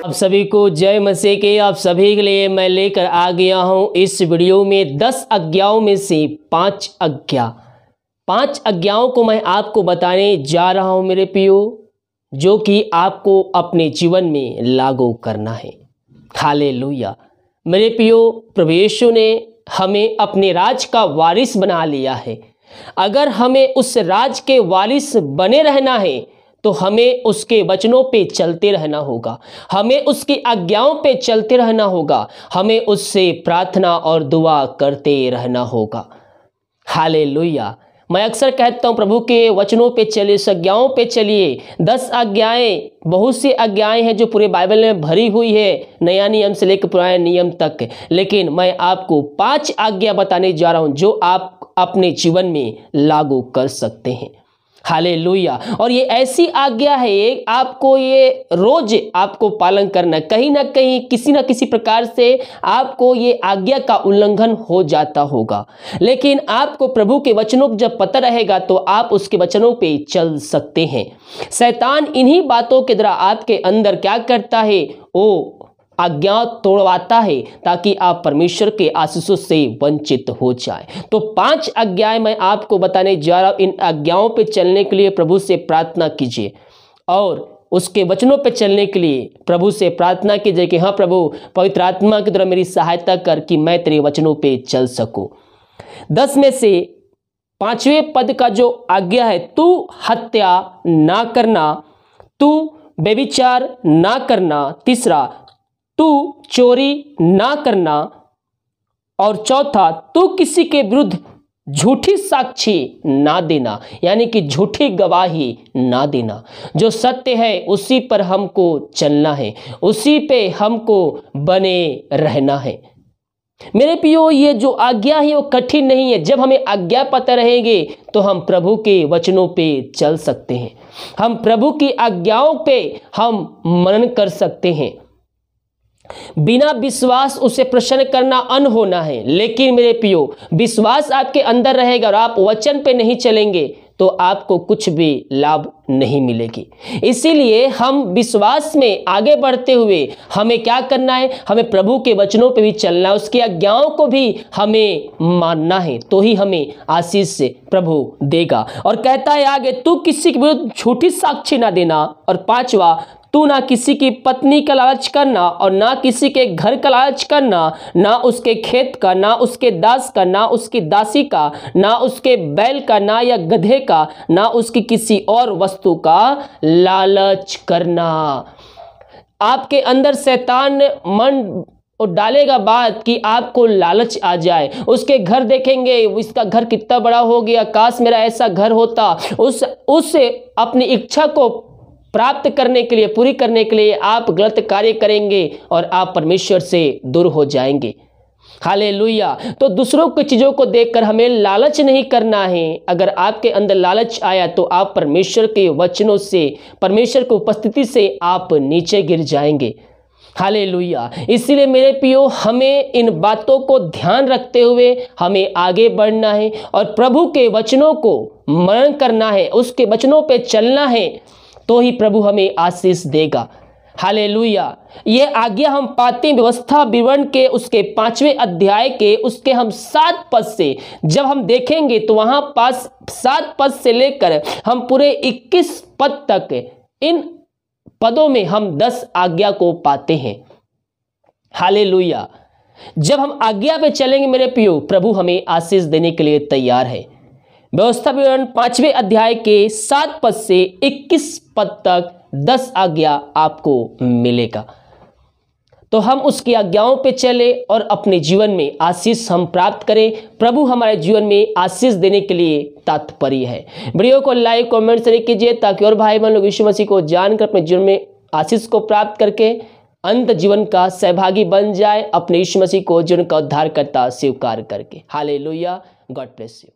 आप सभी को जय मसीह के। आप सभी के लिए मैं लेकर आ गया हूं इस वीडियो में 10 आज्ञाओं में से 5 आज्ञाओं को मैं आपको बताने जा रहा हूं मेरे प्रियो, जो कि आपको अपने जीवन में लागू करना है। हालेलुया। मेरे प्रियो, प्रभु यीशु ने हमें अपने राज का वारिस बना लिया है। अगर हमें उस राज के वारिस बने रहना है तो हमें उसके वचनों पे चलते रहना होगा, हमें उसकी आज्ञाओं पे चलते रहना होगा, हमें उससे प्रार्थना और दुआ करते रहना होगा। हालेलुया। मैं अक्सर कहता हूँ प्रभु के वचनों पे चलिए, आज्ञाओं पे चलिए। 10 आज्ञाएं, बहुत सी आज्ञाएं हैं जो पूरे बाइबल में भरी हुई है, नया नियम से लेकर पुराने नियम तक। लेकिन मैं आपको 5 आज्ञा बताने जा रहा हूँ जो आप अपने जीवन में लागू कर सकते हैं। हालेलुया। और ये ऐसी आज्ञा है, आपको ये रोज आपको पालन करना। कहीं ना कहीं किसी ना किसी प्रकार से आपको ये आज्ञा का उल्लंघन हो जाता होगा, लेकिन आपको प्रभु के वचनों को जब पता रहेगा तो आप उसके वचनों पे चल सकते हैं। शैतान इन्हीं बातों के द्वारा आपके अंदर क्या करता है, वो आज्ञा तोड़वाता है ताकि आप परमेश्वर के आशीषों से वंचित हो जाए। तो 5 आज्ञाएं मैं आपको बताने जा रहा हूं। इन आज्ञाओं पे चलने के लिए प्रभु से प्रार्थना कीजिए और उसके वचनों पे चलने के लिए प्रभु से प्रार्थना कीजिए कि हाँ प्रभु, पवित्र आत्मा के द्वारा मेरी सहायता कर कि मैं तेरे वचनों पे चल सकूं। 10 में से 5वें पद का जो आज्ञा है, तू हत्या ना करना, तू व्यभिचार ना करना, तीसरा तू चोरी ना करना, और चौथा तू किसी के विरुद्ध झूठी साक्षी ना देना, यानी कि झूठी गवाही ना देना। जो सत्य है उसी पर हमको चलना है, उसी पे हमको बने रहना है। मेरे प्रियो, ये जो आज्ञा है वो कठिन नहीं है। जब हमें आज्ञा पता रहेंगे तो हम प्रभु के वचनों पे चल सकते हैं, हम प्रभु की आज्ञाओं पे हम मनन कर सकते हैं। बिना विश्वास उसे प्रसन्न करना अन होना है। लेकिन मेरे प्रियो, विश्वास आपके अंदर रहेगा और आप वचन पे नहीं चलेंगे तो आपको कुछ भी लाभ नहीं मिलेगी। इसीलिए हम विश्वास में आगे बढ़ते हुए हमें क्या करना है, हमें प्रभु के वचनों पे भी चलना है, उसकी आज्ञाओं को भी हमें मानना है, तो ही हमें आशीष से प्रभु देगा। और कहता है आगे, तू किसी के विरुद्ध झूठी साक्षी ना देना, और 5वां, तू ना किसी की पत्नी का लालच करना और ना किसी के घर का लालच करना, ना उसके खेत का, ना उसके दास का, ना उसकी दासी का, ना उसके बैल का, ना या गधे का, ना उसकी किसी और वस्तु का लालच करना। आपके अंदर शैतान मन और डालेगा बात कि आपको लालच आ जाए। उसके घर देखेंगे, इसका घर कितना बड़ा हो गया, काश मेरा ऐसा घर होता। उससे अपनी इच्छा को प्राप्त करने के लिए, पूरी करने के लिए आप गलत कार्य करेंगे और आप परमेश्वर से दूर हो जाएंगे। हालेलुया। तो दूसरों की चीजों को देखकर हमें लालच नहीं करना है। अगर आपके अंदर लालच आया तो आप परमेश्वर के वचनों से, परमेश्वर की उपस्थिति से आप नीचे गिर जाएंगे। हालेलुया। इसलिए मेरे प्रियो, हमें इन बातों को ध्यान रखते हुए हमें आगे बढ़ना है और प्रभु के वचनों को मनन करना है, उसके वचनों पे चलना है, तो ही प्रभु हमें आशीष देगा। हालेलुया। ये आज्ञा हम पाते हैं व्यवस्था विवरण के उसके 5वें अध्याय के उसके हम 7 पद से जब हम देखेंगे तो वहां पास 7 पद से लेकर हम पूरे 21 पद तक, इन पदों में हम 10 आज्ञा को पाते हैं। हालेलुया। जब हम आज्ञा पे चलेंगे मेरे प्रियो, प्रभु हमें आशीष देने के लिए तैयार है। व्यवस्था विवरण 5वें अध्याय के 7 पद से 21 पद तक 10 आज्ञा आपको मिलेगा। तो हम उसकी आज्ञाओं पे चले और अपने जीवन में आशीष हम प्राप्त करें। प्रभु हमारे जीवन में आशीष देने के लिए तात्पर्य है। वीडियो को लाइक कमेंट शेयर कीजिए ताकि और भाई बहन लोग यीशु मसीह को जानकर अपने जीवन में आशीष को प्राप्त करके अंत जीवन का सहभागी बन जाए, अपने यीशु मसीह को जीवन का उद्धारकर्ता स्वीकार करके। हालेलुया। God bless you.